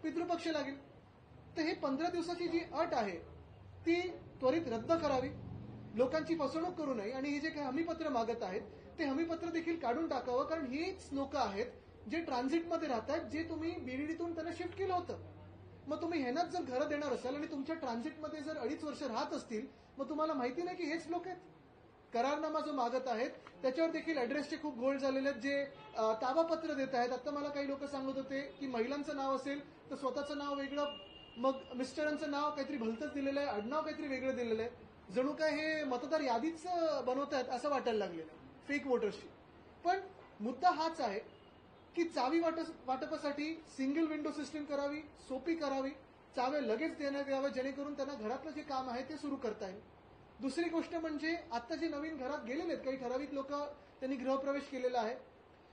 पितृपक्ष लागेल. तर हे 15 दिवसाची जी अट आहे ती त्वरित रद्द करावी, लोकांची फसवणूक करू नये आणि हे जे काही हमीपत्र मागत आहेत ते हमीपत्र देखील काढून टाकावं. कारण हीच लोक आहेत जे ट्रान्झिटमध्ये राहतात, जे तुम्ही बीडीडीतून त्यांना शिफ्ट केलं होतं. मग तुम्ही ह्यांनाच जर घरं देणार असाल आणि तुमच्या ट्रान्झिटमध्ये जर 2.5 वर्ष राहत असतील, मग तुम्हाला माहिती नाही की हेच लोक आहेत. करारनामा जो मागत आहेत त्याच्यावर देखील ऍड्रेसचे खूप घोळ झालेले आहेत, जे ताबापत्र देत आहेत. आता मला काही लोक सांगत होते की महिलांचं नाव असेल तर स्वतःचं नाव वेगळं, मग मिस्टरांचं नाव काहीतरी भलतंच दिलेलं आहे, आडनाव काहीतरी वेगळं दिलेलं आहे. जणू काय हे मतदार यादीच बनवत आहेत असं वाटायला लागलेलं आहे, फेक वोटर्सची. पण मुद्दा हाच आहे की चावी वाटपासाठी सिंगल विंडो सिस्टीम करावी, सोपी करावी, चाव्या लगेच देण्यात याव्या, जेणेकरून त्यांना घरातलं जे काम आहे ते सुरू करता येईल. दुसरी गोष्ट म्हणजे आता जे नवीन घरात गेलेले आहेत काही ठराविक लोक, त्यांनी गृहप्रवेश केलेला आहे,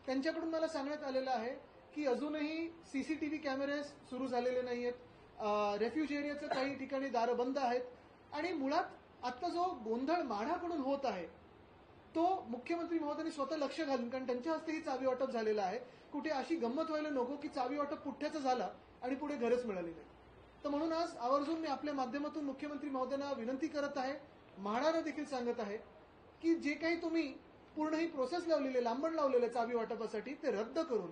त्यांच्याकडून मला सांगण्यात आलेलं आहे की अजूनही सीसीटीव्ही कॅमेरे सुरू झालेले नाहीयेत. रेफ्युज एरियाचं काही ठिकाणी दारं बंद आहेत. आणि मुळात आता जो गोंधळ माढाकडून होत आहे तो मुख्यमंत्री महोदयांनी स्वतः लक्ष घालून, कारण त्यांच्या हस्ते ही चावी वाटप झालेलं आहे, कुठे अशी गंमत व्हायला नको की चावी वाटप पुठ्ठ्याचं झालं आणि पुढे घरच मिळाली नाही. तर म्हणून आज आवर्जून मी आपल्या माध्यमातून मुख्यमंत्री महोदयांना विनंती करत आहे, म्हाडाला देखील सांगत आहे की जे काही तुम्ही पूर्ण ही प्रोसेस लावलेली, लांबण लावलेलं चावी वाटपासाठी ते रद्द करून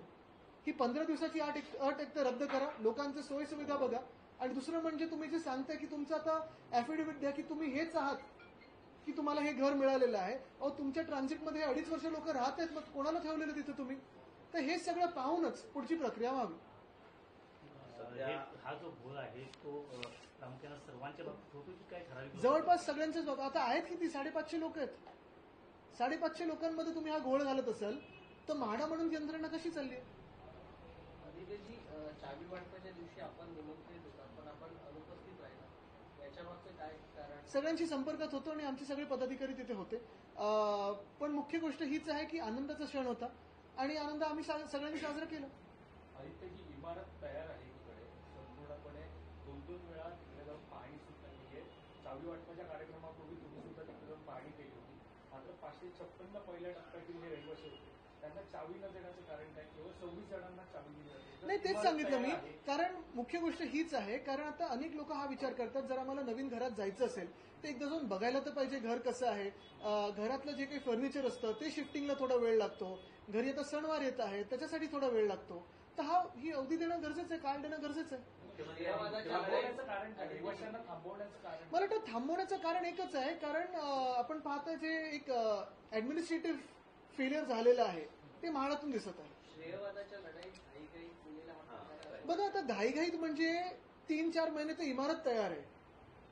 ही 15 दिवसाची अट एक तर रद्द करा, लोकांच्या सोयीसुविधा बघा. आणि दुसरं म्हणजे तुम्ही जे सांगताय की तुमचं आता ऍफिडेव्हिट द्या की तुम्ही हेच आहात की तुम्हाला हे घर मिळालेलं आहे. अहो तुमच्या ट्रान्झिटमध्ये 2.5 वर्ष लोक राहत आहेत, मग कोणाला ठेवलेलं तिथे तुम्ही? तर हे सगळं पाहूनच पुढची प्रक्रिया व्हावी. हा जो घोळ आहे तो प्रामुख्याने सर्वांच्या बाबतीत होतो की काय ठराविक? जवळपास सगळ्यांच्याच बाबतीत. आता आहेत किती? 550 लोक आहेत. 550 लोकांमध्ये तुम्ही हा घोळ घालत असाल तर म्हाडा म्हणून यंत्रणा कशी चालली आहे? अधिकाची चावी वाटपाच्या दिवशी आपण निमंत्रित होता पण आपण अनुपस्थित राहिला, याच्या मागचं काय कारण? सगळ्यांशी संपर्कात होतो आणि आमचे सगळे पदाधिकारी तिथे होते. पण मुख्य गोष्ट हीच आहे की आनंदाचा क्षण होता आणि आनंद आम्ही सगळ्यांनी साजरा केला. आदित्यची इमारत तयार आहे तिकडे संपूर्णपणे 2-2 वेळा तिकडे जाऊन पाहणी सुद्धा नाहीये. चावी वाटपाच्या कार्यक्रमापूर्वी तुम्ही सुद्धा तिकडे जाऊन पाहणी केली होती. मात्र 556 पहिल्या टप्प्यातील जे रहिवासी होते त्यांना चावी न देण्याचं कारण काय? केवळ 26 जणांना चावी दिली जाते. नाही, तेच सांगितलं मी. कारण मुख्य गोष्ट हीच आहे, कारण आता अनेक लोक हा विचार करतात जर आम्हाला नवीन घरात जायचं असेल तर एकदा जाऊन बघायला तर पाहिजे घर कसं आहे. घरातलं जे काही फर्निचर असतं ते शिफ्टिंगला थोडा वेळ लागतो. घरी आता सणवार येत आहे त्याच्यासाठी थोडा वेळ लागतो. तर ही अवधी देणं गरजेचं आहे, काळ देणं गरजेचं आहे. मला वाटतं थांबवण्याचं कारण एकच आहे, कारण आपण पाहता जे एक ऍडमिनिस्ट्रेटिव्ह फेलियर झालेलं आहे ते म्हाडातून दिसत आहे. बघा आता घाईघाईत म्हणजे 3-4 महिने तर इमारत तयार आहे.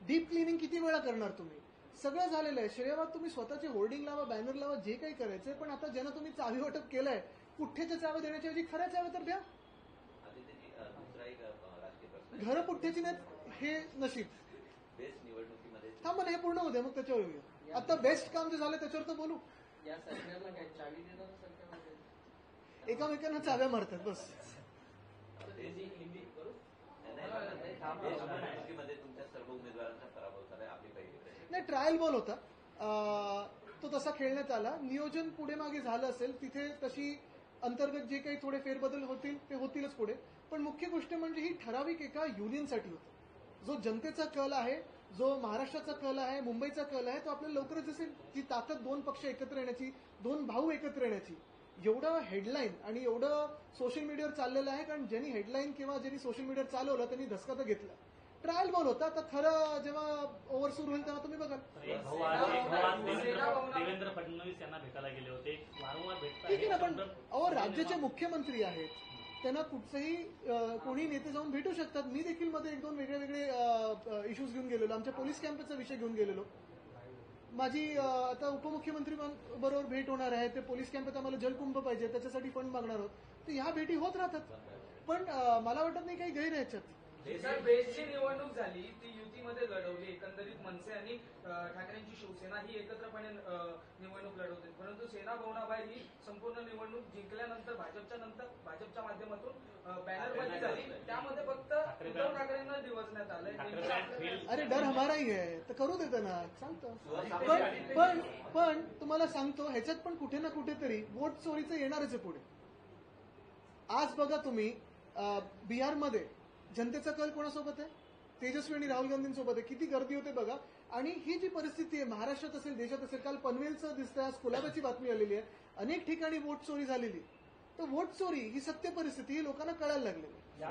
डीप क्लिनिंग किती वेळा करणार तुम्ही? सगळं झालेलं आहे. श्रेयवाद तुम्ही स्वतःचे होर्डिंग लावा, बॅनर लावा, जे काही करायचंय, पण आता ज्यांना तुम्ही चावी वाटप केलंय पुठ्ठ्याच्या चाव्या देण्याच्या ऐवजी खऱ्या चाव्या तर द्या. घरं पुठ्ठ्याची नाहीत हे नशीब. थांबा ना, हे पूर्ण होऊ द्या मग त्याच्यावर येऊया. आता बेस्ट काम जे झालं त्याच्यावर तर बोलू. या सरकारला काय चावी देणार? सरकार एकामेकांना चाव्या मारतात बस. तुमच्या सर्व उमेदवारांचा पराभव झालाय. आपली पहिली नाही, ट्रायल बॉल होता तो तसा खेळण्यात आला. नियोजन पुढे मागे झालं असेल तिथे तशी अंतर्गत जे काही थोडे फेरबदल होतील ते होतीलच पुढे. पण मुख्य गोष्ट म्हणजे ही ठराविक एका युनियनसाठी होती. जो जनतेचा कल आहे, जो महाराष्ट्राचा कल आहे, मुंबईचा कल आहे, तो आपल्याला लवकरच दिसेल. जी ताकद 2 पक्ष एकत्र येण्याची, 2 भाऊ एकत्र येण्याची, एवढं हेडलाईन आणि एवढं सोशल मीडियावर चाललेलं आहे. कारण ज्यांनी हेडलाईन किंवा ज्यांनी सोशल मीडियावर चालवलं त्यांनी धसका तर घेतला. ट्रायल बॉल होता. तर खरं जेव्हा ओव्हर सुरू होईल तेव्हा तुम्ही बघाल. देवेंद्र फडणवीस यांना भेटायला गेले होते, वारंवार ठीक आहे ना, पण राज्याचे मुख्यमंत्री आहेत, त्यांना कुठचंही कोणी नेते जाऊन भेटू शकतात. मी देखील मध्ये 1-2 वेगळे इश्यूज घेऊन गेलेलो. आमच्या पोलीस कॅम्पचा विषय घेऊन गेलेलो. माझी आता उपमुख्यमंत्री बरोबर भेट होणार आहे. ते पोलीस कॅम्पात आम्हाला जलकुंभ पाहिजे, त्याच्यासाठी फंड मागणार आहोत. तर ह्या भेटी होत राहतात. पण मला वाटत नाही काही गैर ह्याच्यात. बेस्टची निवडणूक झाली ती युतीमध्ये लढवली. एकंदरीत मनसे आणि ठाकरेंची शिवसेना ही एकत्रपणे निवडणूक लढवते. परंतु सेना भवनाबाहेर ही संपूर्ण निवडणूक जिंकल्यानंतर भाजपच्या माध्यमातून बॅनरबाजी झाली. त्यामध्ये फक्त उद्धव ठाकरेंना दिवसण्यात आलंय. अरे डर हमाराही आहे तर करू देतं ना, सांगतो. पण तुम्हाला सांगतो ह्याच्यात पण कुठे ना कुठेतरी वोट चोरीचं येणारच आहे पुढे. आज बघा तुम्ही बिहारमध्ये जनतेचा कल कोणासोबत आहे? तेजस्वी आणि राहुल गांधींसोबत आहे. किती गर्दी होते बघा. आणि ही जी परिस्थिती आहे महाराष्ट्रात असेल, देशात असेल, काल पनवेलचं दिसतंय, आज कुलाब्याची बातमी आलेली आहे, अनेक ठिकाणी वोट चोरी झालेली. तर वोट चोरी ही सत्य परिस्थिती ही लोकांना कळायला लागलेली. या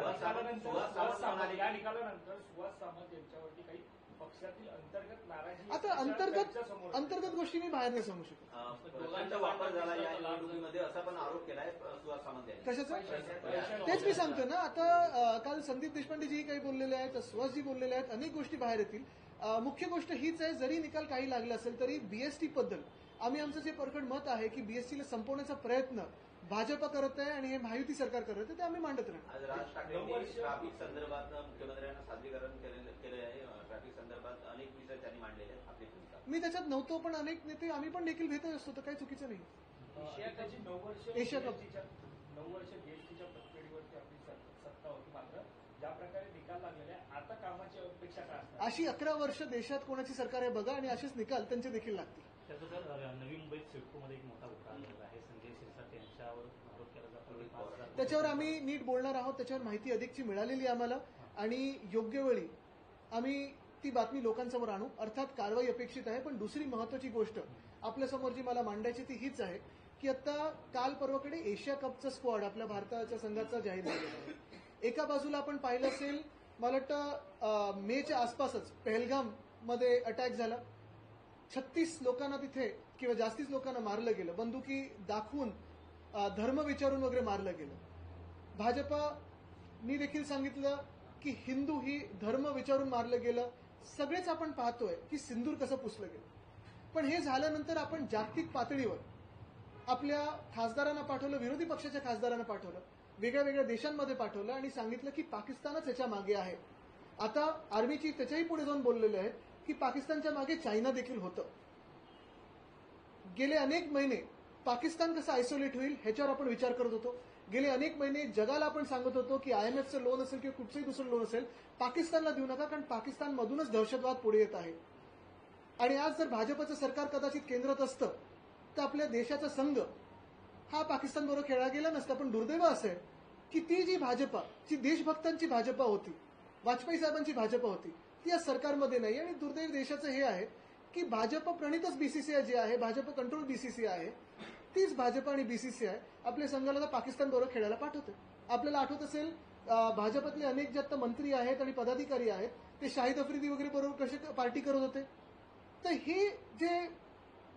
निकालानंतर सुहास सामंत यांच्यावरती काही पक्षातील अंतर्गत नाराजी आता अंतर्गत गोष्टी मी बाहेर नाही सांगू शकत. दोघांचा वापर झाला या निवडणुकीमध्ये असा पण आरोप केलाय सुहास सामंत यांनी. कशाचा? तेच मी सांगतो ना. आता काल संदीप देशपांडेजी काही बोललेले आहेत, सुहासजी बोललेले आहेत, अनेक गोष्टी बाहेर येतील. मुख्य गोष्ट हीच आहे, जरी निकाल काही लागला असेल तरी बीएसटी बद्दल आम्ही आमचं जे परखड मत आहे की बीएसटीला संपवण्याचा प्रयत्न भाजप करत आहे आणि हे महायुती सरकार करत आहे, ते आम्ही मांडत राहणार. आज राज ठाकरेंनी ट्रॅफिक संदर्भात मुख्यमंत्र्यांना सादरीकरण केले आहे. ट्रॅफिक संदर्भात अनेक विषय त्यांनी मांडलेले आहेत. आपली भूमिका मी त्याच्यात नव्हतो, पण अनेक नेते आम्ही पण देखील भेटत असतो, तर काही चुकीचं नाही. एशिया कप 9 वर्ष बीएसटीच्या पतपेढीवरती आपली सत्ता होती. मात्र ज्या प्रकारे निकाल लागलेले आहे, आता कामाची अपेक्षा काय असणार? अशी 11 वर्ष देशात कोणाची सरकार आहे बघा, आणि असेच निकाल त्यांचे देखील लागतील. त्याबद्दल नवी मुंबईत सिडकोमध्ये एक मोठा घोटाळा झाला आहे. संजय शिरसाट यांच्यावर आरोप केला जातो. त्याच्यावर आम्ही नीट बोलणार आहोत. त्याच्यावर माहिती अधिकची मिळालेली आहे आम्हाला, आणि योग्य वेळी आम्ही ती बातमी लोकांसमोर आणू. अर्थात कारवाई अपेक्षित आहे. पण दुसरी महत्वाची गोष्ट आपल्यासमोर जी मला मांडायची ती हीच आहे की आता काल परवाकडे एशिया कपचा स्क्वॉड आपल्या भारताच्या संघाचा जाहीर झालेला आहे. एका बाजूला आपण पाहिलं असेल, मला वाटतं मेच्या आसपासच पहलगाम मध्ये अटॅक झाला. 36 लोकांना तिथे किंवा जास्तीच लोकांना मारलं गेलं, बंदुकी दाखवून धर्म विचारून वगैरे मारलं गेलं. भाजपानी देखील सांगितलं की हिंदू ही धर्म विचारून मारलं गेलं. सगळेच आपण पाहतोय की सिंदूर कसं पुसलं गेलं. पण हे झाल्यानंतर आपण जागतिक पातळीवर आपल्या खासदारांना पाठवलं, विरोधी पक्षाच्या खासदारांना पाठवलं, वेगळ्या वेगळ्या देशांमध्ये पाठवलं आणि सांगितलं की पाकिस्तानच याच्या मागे आहे. आता आर्मीची त्याच्याही पुढे जाऊन बोललेले आहेत की पाकिस्तानच्या मागे चायना देखील होतं. गेले अनेक महिने पाकिस्तान कसं आयसोलेट होईल ह्याच्यावर आपण विचार करत होतो. गेले अनेक महिने जगाला आपण सांगत होतो की आयएमएफचं लोन असेल किंवा कुठचंही दुसरं लोन असेल, पाकिस्तानला देऊ नका, कारण पाकिस्तानमधूनच दहशतवाद पुढे येत आहे. आणि आज जर भाजपचं सरकार कदाचित केंद्रात असतं तर आपल्या देशाचा संघ हा पाकिस्तानबरोबर खेळला गेला नसता. पण दुर्दैव असं आहे की ती जी भाजपा, जी देशभक्तांची भाजपा होती, वाजपेयी साहेबांची भाजपा होती, ती या सरकारमध्ये नाही. आणि दुर्दैव देशाचं हे आहे की भाजप प्रणितच बीसीसीआय जे आहे, भाजप कंट्रोल बीसीसीआय आहे, तीच भाजप आणि बीसीसीआय आपल्या संघाला पाकिस्तान बरोबर खेळायला पाठवते. आपल्याला आठवत असेल भाजपातले अनेक जे आता मंत्री आहेत आणि पदाधिकारी आहेत ते शाहिद आफ्रिदी वगैरे बरोबर कसे पार्टी करत होते. तर हे जे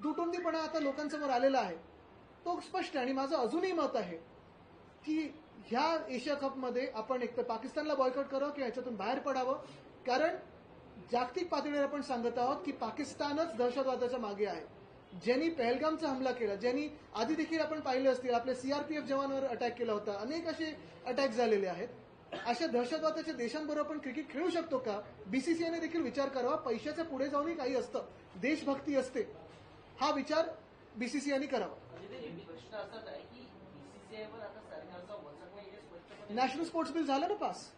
दुटुंबीपणा आता लोकांसमोर आलेला आहे तो स्पष्ट आहे. आणि माझं अजूनही मत आहे की ह्या एशिया कपमध्ये आपण एक तर पाकिस्तानला बॉयकॉट करावं किंवा याच्यातून बाहेर पडावं, कारण जागतिक पातळीवर आपण सांगत आहोत की पाकिस्तानच दहशतवादाच्या मागे आहे. ज्यांनी पहलगामचा हमला केला, ज्यांनी आधी देखील आपण पाहिले असतील आपल्या सीआरपीएफ जवानांवर अटॅक केला होता, अनेक असे अटॅक झालेले आहेत. अशा दहशतवादाच्या देशांबरोबर आपण क्रिकेट खेळू शकतो का? बीसीसीआयने देखील विचार करावा. पैशाच्या पुढे जाऊनही काही असतं, देशभक्ती असते, हा विचार बीसीसीआयने करावा. प्रश्न असाच आहे की बीसीसीआयवर आता सरकारचा वचक नाही हे स्पष्टपणे नॅशनल स्पोर्ट्स बिल झालं ना पास,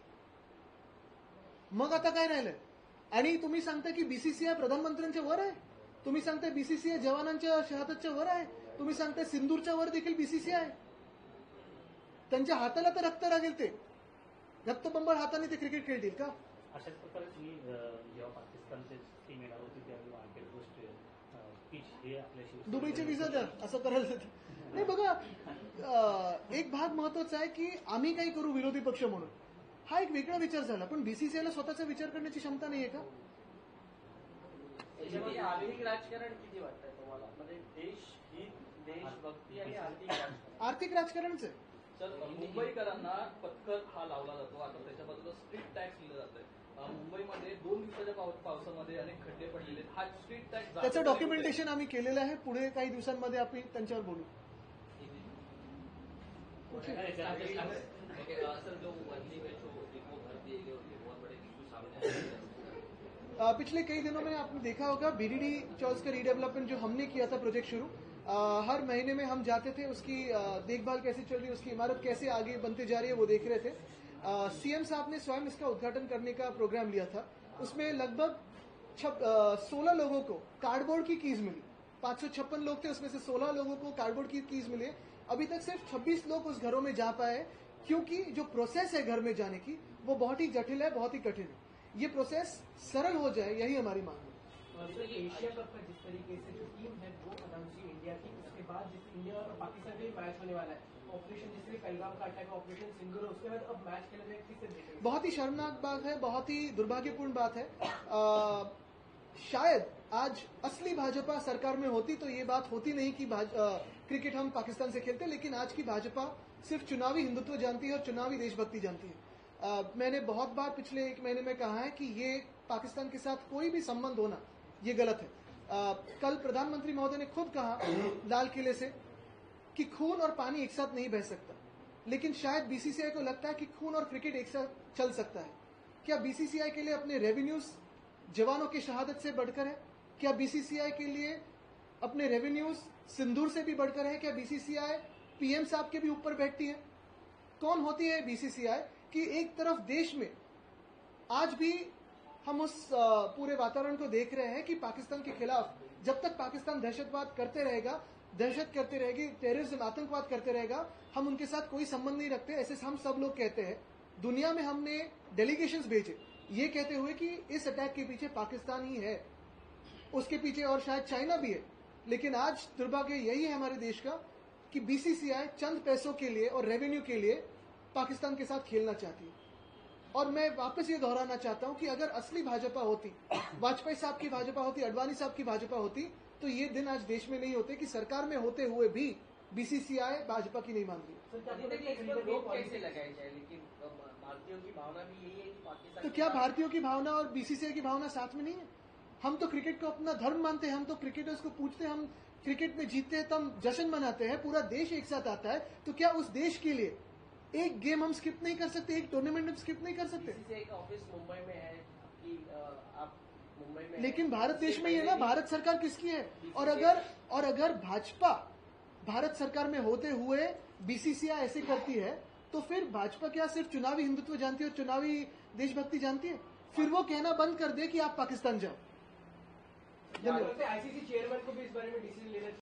मग आता काय राहिलंय? आणि तुम्ही सांगताय की बीसीसीआय प्रधानमंत्र्यांच्या वर आहे, तुम्ही सांगताय बीसीसीआय जवानांच्या शहादतच्या वर आहे, तुम्ही सांगताय सिंदूरच्या वर देखील बीसीसीआय. त्यांच्या हाताला तर रक्त लागेल, ते रक्तबंबाळ हाताने ते क्रिकेट खेळतील का? अशाच प्रकारे तुम्ही जेव्हा पाकिस्तानची टीम येणार होती त्यावेळी आणखी गोष्ट पिच हे आपल्याशी दुबईचे विजा द्या असं करायला नाही. बघा, एक भाग महत्वाचा आहे की आम्ही काही करू विरोधी पक्ष म्हणून, हा एक वेगळा विचार झाला. पण बीसीसीआयला स्वतःचा विचार करण्याची क्षमता नाहीये का? याच्यामध्ये आर्थिक राजकारण किती वाटतंय तुम्हाला? म्हणजे देशहित, देशभक्ती आणि आर्थिक राजकारण. आर्थिक राजकारणच आहे. सर, मुंबईकरांना पत्कर हा लावला जातो. आता त्याच्या बाजूला स्ट्रीट टॅक्स लिहिलं जातंय. मुंबईमध्ये 2 दिवसाच्या पावसामध्ये अनेक खड्डे पडलेले आहेत. हा स्ट्रीट टॅक्स त्याचं डॉक्युमेंटेशन आम्ही केलेलं आहे. पुढे काही दिवसांमध्ये आपण त्यांच्यावर बोलू. सर, जो वर्ली में जो डिपो भर दिए गए उसके बहुत बड़े इशू सामने आए. पिछले कई दिनों में आपने देखा होगा बीडीडी चौस का रीडेवलपमेंट जो हमने किया था प्रोजेक्ट शुरू, हर महीने में हम जाते थे, उसकी देखभाल कैसे चल रही है, उसकी इमारत कैसे आगे बनती जा रही है वो देख रहे थे. सीएम साहब ने स्वयं इसका उद्घाटन करने का प्रोग्राम लिया था. उसमें लगभग 16 लोगों को कार्डबोर्ड की कीज मिली. 556 लोग थे, उसमें से 16 लोगों को कार्डबोर्ड की कीज मिली. अभी तक सिर्फ 26 लोग उस घरों में जा पाए. क्योंकि जो प्रोसेस है घर में जाने की वो बहुत ही जटिल है, बहुत ही कठिन है। ये प्रोसेस सरल हो जाए, यही हमारी मांग है। एशिया कप का जिस तरीके से जो टीम है वो अनाउंस हुई इंडिया की, उसके बाद जिस इंडिया और पाकिस्तान का मैच होने वाला है, ऑपरेशन जिससे पहलगाम का अटैक, ऑपरेशन सिंदूर, उसके बाद अब मैच खेला जाए, किसे देखेंगे? बहुत ही शर्मनाक बात है, बहुत ही दुर्भाग्यपूर्ण बात है। शायद आज असली भाजपा सरकार में होती तो ये बात होती नहीं कि क्रिकेट हम पाकिस्तान से खेलते, लेकिन आज की भाजपा सिर्फ चुनावी हिंदुत्व जानती है और चुनावी देशभक्ति जानती है। मैंने बहुत बार पिछले 1 महीने में कहा है कि ये पाकिस्तान के साथ कोई भी संबंध होना ये गलत है। कल प्रधानमंत्री महोदय ने खुद कहा लाल किले से कि खून और पानी एक साथ नहीं बह सकता, लेकिन शायद बीसीसीआई को लगता है कि खून और क्रिकेट एक साथ चल सकता है। क्या बीसीसीआई के लिए अपने रेवेन्यूज जवानों की शहादत से बढ़कर है? क्या बीसीसीआई के लिए अपने रेवेन्यूज सिंदूर से भी बढ़कर है? क्या बीसीसीआई पीएम साहब के भी ऊपर बैठती है? कौन होती है बीसीसीआई कि एक तरफ देश में आज भी हम उस पूरे वातावरण को देख रहे हैं कि पाकिस्तान के खिलाफ जब तक पाकिस्तान दहशतवाद करते रहेगा, दहशत करते रहेगी, टेररिज्म आतंकवाद करते रहेगा, हम उनके साथ कोई संबंध नहीं रखते, ऐसे हम सब लोग कहते हैं। दुनिया में हमने डेलीगेशंस भेजे ये कहते हुए कि इस अटैक के पीछे पाकिस्तान ही है, उसके पीछे और शायद चाइना भी है। लेकिन आज दुर्भाग्य यही है हमारे देश का कि बीसीसीआई चंद पैसों के लिए और रेवेन्यू के लिए पाकिस्तान के साथ खेलना चाहती है। और मैं वापस ये दोहराना चाहता हूं कि अगर असली भाजपा होती, वाजपेयी साहब की भाजपा होती, अडवाणी साहब की भाजपा होती, तो ये दिन आज देश में नहीं होते कि सरकार में होते हुए भी बीसीसीआई भाजपा की नहीं मान रही। रोक कैसे लगाई जाए? लेकिन भारतीयों की भावना भी यही है कि पाकिस्तान तो क्या भारतीयों की भावना और बीसीसीआई की भावना साथ में नहीं है? हम तो क्रिकेट को अपना धर्म मानते हैं, हम तो क्रिकेटर्स को पूछते हैं, हम क्रिकेट में जीतते हैं तो हम जश्न मनाते हैं, पूरा देश एक साथ आता है। तो क्या उस देश के लिए एक गेम हम स्किप नहीं कर सकते, एक टूर्नामेंट हम स्किप नहीं कर सकते? बीसीसीआई का ऑफिस मुंबई में है कि आप मुंबई में, लेकिन भारत देश में ही है ना, भारत सरकार किसकी है? और अगर भाजपा भारत सरकार में होते हुए बीसीसीआई ऐसे करती है तो फिर भाजपा क्या सिर्फ चुनावी हिंदुत्व जानती है और चुनावी देशभक्ति जानती है? फिर वो कहना बंद कर दे कि आप पाकिस्तान जाओ। आईसीसी चेयरमैन को भी इस बारे में डिसीजन लेना